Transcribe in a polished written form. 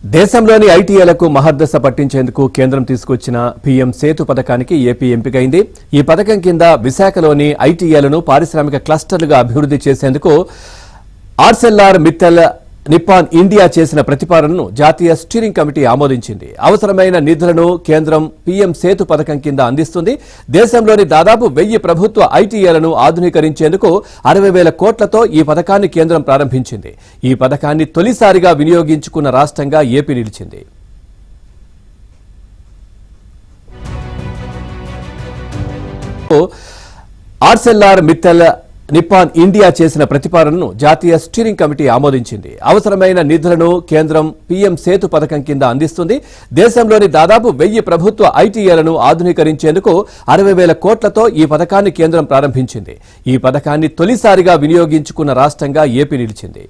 దేశంలోని ఐటీఐలకు మహర్దశ పట్టించేందుకు కేంద్రం తీసుకొచ్చిన పీఎం సేతు పథకానికి ఏపీ ఎంపికైంది. ఈ పథకం కింద విశాఖలోని ఐటీఐలను పారిశ్రామిక క్లస్టర్లుగా అభివృద్ధి చేసేందుకు ఆర్సెల్ఆర్ మిత్తల్ నిప్పాన్ ఇండియా చేసిన ప్రతిపాదనను జాతీయ స్టీరింగ్ కమిటీ ఆమోదించింది. అవసరమైన నిధులను కేంద్రం పీఎం సేతు పథకం కింద అందిస్తుంది. దేశంలోని దాదాపు 1000 ప్రభుత్వ ఐటీఐలను ఆధునీకరించేందుకు 60,000 కోట్లతో ఈ పథకాన్ని కేంద్రం ప్రారంభించింది. ఈ పథకాన్ని తొలిసారిగా వినియోగించుకున్న రాష్ట్రంగా ఏపీ నిలిచింది. ఆర్సెల్ఆర్ మిత్తల్ నిప్పాన్ ఇండియా చేసిన ప్రతిపాదనను జాతీయ స్టీరింగ్ కమిటీ ఆమోదించింది. అవసరమైన నిధులను కేంద్రం పీఎం సేతు పథకం కింద అందిస్తుంది. దేశంలోని దాదాపు 1000 ప్రభుత్వ ఐటీఐలను ఆధునీకరించేందుకు 60,000 కోట్లతో ఈ పథకాన్ని కేంద్రం ప్రారంభించింది. ఈ పథకాన్ని తొలిసారిగా వినియోగించుకున్న రాష్ట్రంగా ఏపీ నిలిచింది.